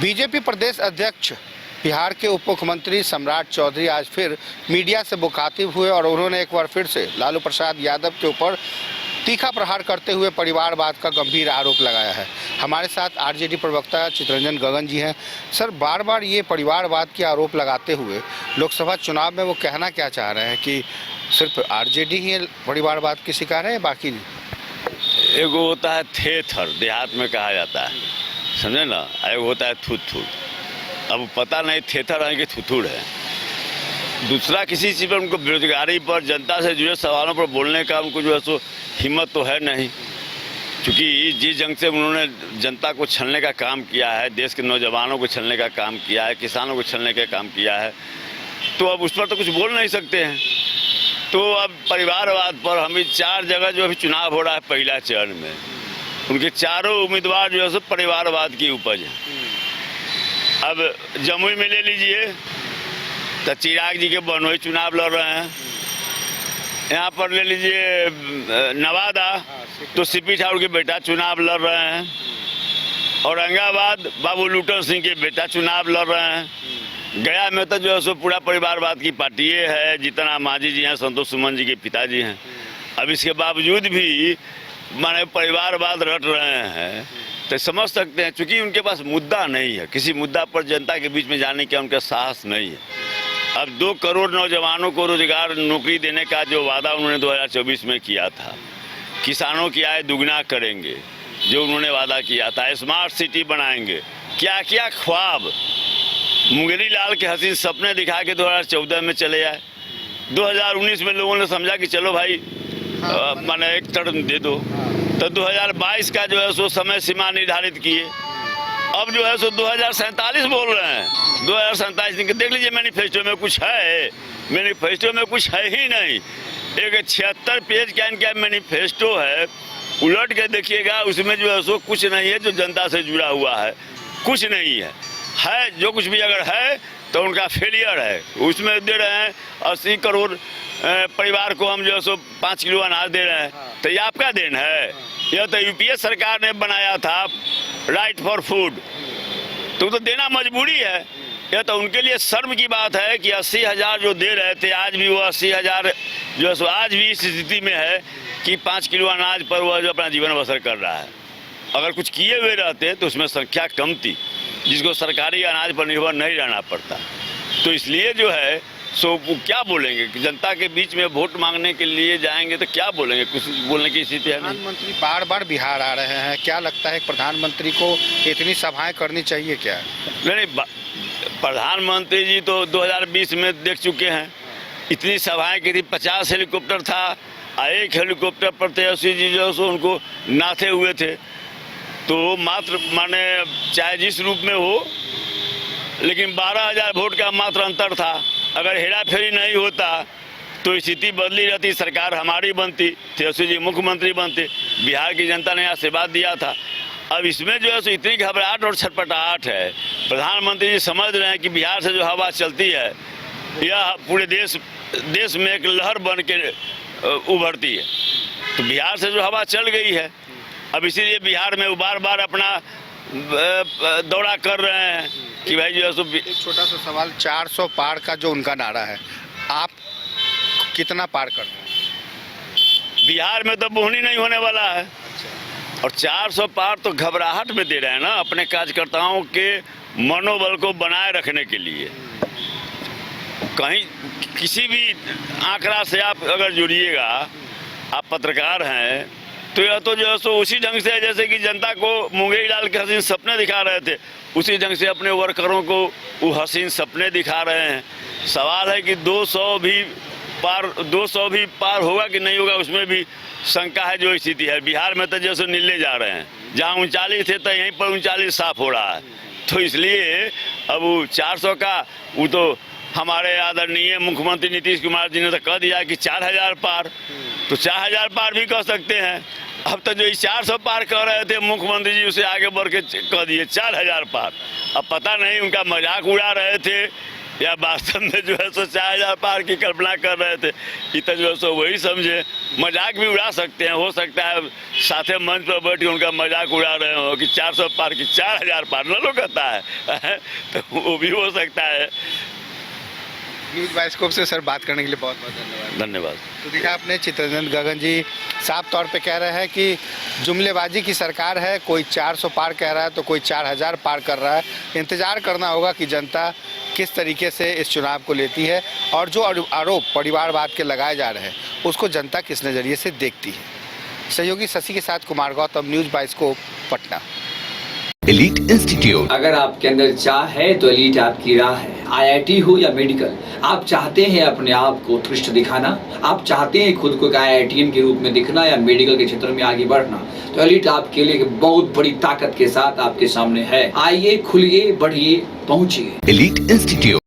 BJP प्रदेश अध्यक्ष बिहार के उप मुख्यमंत्री सम्राट चौधरी आज फिर मीडिया से मुखातिब हुए और उन्होंने एक बार फिर से लालू प्रसाद यादव के ऊपर तीखा प्रहार करते हुए परिवारवाद का गंभीर आरोप लगाया है। हमारे साथ आरजेडी प्रवक्ता चितरंजन गगन जी हैं। सर, बार बार ये परिवारवाद के आरोप लगाते हुए लोकसभा चुनाव में वो कहना क्या चाह रहे हैं कि सिर्फ आरजेडी ही परिवारवाद की शिकार है, बाकी नहीं? एगो होता है थेथर, देहात में कहा जाता है, समझे ना। एगो होता है थुथुर। अब पता नहीं थेथर है कि थुथुर है। दूसरा किसी चीज़ पर उनको बेरोजगारी पर, जनता से जुड़े सवालों पर बोलने का उनको जो है सो हिम्मत तो है नहीं, क्योंकि जिस जंग से उन्होंने जनता को छलने का काम किया है, देश के नौजवानों को छलने का काम किया है, किसानों को छलने का काम किया है, तो अब उस पर तो कुछ बोल नहीं सकते हैं। तो अब परिवारवाद पर हमें 4 जगह जो अभी चुनाव हो रहा है पहला चरण में, उनके चारों उम्मीदवार जो है सो परिवारवाद की उपज है। अब जमुई में ले लीजिए तो चिराग जी के बहनोई चुनाव लड़ रहे हैं। यहाँ पर ले लीजिए नवादा तो सीपी ठाकुर के बेटा चुनाव लड़ रहे हैं। औरंगाबाद बाबू लुटन सिंह के बेटा चुनाव लड़ रहे हैं। गया में तो जो है सो पूरा परिवारवाद की पार्टी है, जितना मांझी जी हैं, संतोष सुमन जी के पिताजी हैं। अब इसके बावजूद भी माने परिवारवाद रट रहे हैं, तो समझ सकते हैं चूँकि उनके पास मुद्दा नहीं है, किसी मुद्दा पर जनता के बीच में जाने का उनका साहस नहीं है। अब 2 करोड़ नौजवानों को रोजगार नौकरी देने का जो वादा उन्होंने 2024 में किया था, किसानों की आय दुगना करेंगे जो उन्होंने वादा किया था, स्मार्ट सिटी बनाएंगे, क्या क्या ख्वाब मुंगेरी लाल के हसीन सपने दिखा के 2014 में चले आए। 2019 में लोगों ने समझा कि चलो भाई माने एक टर्म दे दो, तो 2022 का जो है सो समय सीमा निर्धारित किए। अब जो है सो 2047 बोल रहे हैं। 2047 देख लीजिए, मैनिफेस्टो में कुछ है? मैनिफेस्टो में कुछ है ही नहीं। एक 76 पेज का इनका मैनिफेस्टो है, उलट के देखिएगा, उसमें जो है सो कुछ नहीं है जो जनता से जुड़ा हुआ है, कुछ नहीं है। जो कुछ भी अगर है तो उनका फेलियर है। उसमें दे रहे हैं 80 करोड़ परिवार को हम जो है सो 5 किलो अनाज दे रहे हैं, तो ये आपका देन है? यह तो यूपीए सरकार ने बनाया था, राइट फॉर फूड, तो देना मजबूरी है। यह तो उनके लिए शर्म की बात है कि 80,000 जो दे रहे थे, आज भी वो 80,000 जो है सो आज भी इस स्थिति में है कि 5 किलो अनाज पर वह जो अपना जीवन बसर कर रहा है। अगर कुछ किए हुए रहते तो उसमें संख्या कम थी, जिसको सरकारी अनाज पर निर्भर नहीं रहना पड़ता। तो इसलिए जो है सो वो क्या बोलेंगे कि जनता के बीच में वोट मांगने के लिए जाएंगे तो क्या बोलेंगे? कुछ बोलने की स्थिति है नहीं। प्रधानमंत्री बार बार बिहार आ रहे हैं, क्या लगता है प्रधानमंत्री को इतनी सभाएं करनी चाहिए क्या? नहीं, प्रधानमंत्री जी तो 2020 में देख चुके हैं, इतनी सभाएं की थी। 50 हेलीकॉप्टर था, 1 हेलीकॉप्टर पर तेजस्वी जी जो है उनको नाथे हुए थे। तो मात्र माने चाहे जिस रूप में हो, लेकिन 12,000 वोट का मात्र अंतर था। अगर हेरा फेरी नहीं होता तो स्थिति बदली रहती, सरकार हमारी बनती, तेजस्वी जी मुख्यमंत्री बनते, बिहार की जनता ने आशीर्वाद दिया था। अब इसमें जो है सो इतनी घबराहट और छटपटाहट है। प्रधानमंत्री जी समझ रहे हैं कि बिहार से जो हवा चलती है यह पूरे देश में एक लहर बन के उभरती है। तो बिहार से जो हवा चल गई है, अब इसीलिए बिहार में वो बार बार अपना दौरा कर रहे हैं कि भाई जो है सो। एक छोटा सा सवाल, 400 पार का जो उनका नारा है, आप कितना पार कर रहे हैं? बिहार में तो बोहनी नहीं होने वाला है। और 400 पार तो घबराहट में दे रहे हैं ना, अपने कार्यकर्ताओं के मनोबल को बनाए रखने के लिए। कहीं किसी भी आंकड़ा से आप अगर जुड़िएगा, आप पत्रकार हैं, तो यह तो जो है सो उसी ढंग से जैसे कि जनता को मुंगेरी लाल के हसीन सपने दिखा रहे थे, उसी ढंग से अपने वर्करों को वो हसीन सपने दिखा रहे हैं। सवाल है कि 200 भी पार होगा कि नहीं होगा, उसमें भी शंका है। जो स्थिति है बिहार में तो जैसे नीले जा रहे हैं, जहाँ 39 थे तो यहीं पर 39 साफ हो रहा है। तो इसलिए अब वो 400 का वो तो हमारे आदरणीय मुख्यमंत्री नीतीश कुमार जी ने तो कह दिया कि 4,000 पार, तो 4,000 पार भी कह सकते हैं। अब तो जो 400 पार कह रहे थे मुख्यमंत्री जी, उसे आगे बढ़ के कह दिए 4,000 पार। अब पता नहीं उनका मजाक उड़ा रहे थे या वास्तव में जो है सो 4000 पार की कल्पना कर रहे थे। इतना जो है सो वही समझे, मजाक भी उड़ा सकते हैं, हो सकता है साथे मंच पर बैठ के उनका मजाक उड़ा रहे हो कि 400 पार की 4000 पार न लोग कहता है तो वो भी हो सकता है। न्यूज़ बाइस्कोप से सर बात करने के लिए बहुत बहुत धन्यवाद। धन्यवाद। तो देखा आपने, चित्ररंजन गगन जी साफ तौर पे कह रहे हैं कि जुमलेबाजी की सरकार है, कोई 400 पार कह रहा है तो कोई 4000 पार कर रहा है। इंतज़ार करना होगा कि जनता किस तरीके से इस चुनाव को लेती है और जो आरोप परिवारवाद के लगाए जा रहे हैं उसको जनता किस नज़रिए से देखती है। सहयोगी शशि के साथ Kumar Gautam, news bioscope, Patna. Elite institute. अगर आपके अंदर चाह है तो एलीट आपकी राह है। IIT हो या मेडिकल, आप चाहते हैं अपने आप को उत्कृष्ट दिखाना, आप चाहते हैं खुद को एक IITian के रूप में दिखना या मेडिकल के क्षेत्र में आगे बढ़ना, तो एलीट आपके लिए एक बहुत बड़ी ताकत के साथ आपके सामने है। आइए, खुलिए, बढ़िए, पहुंचिए। Elite institute.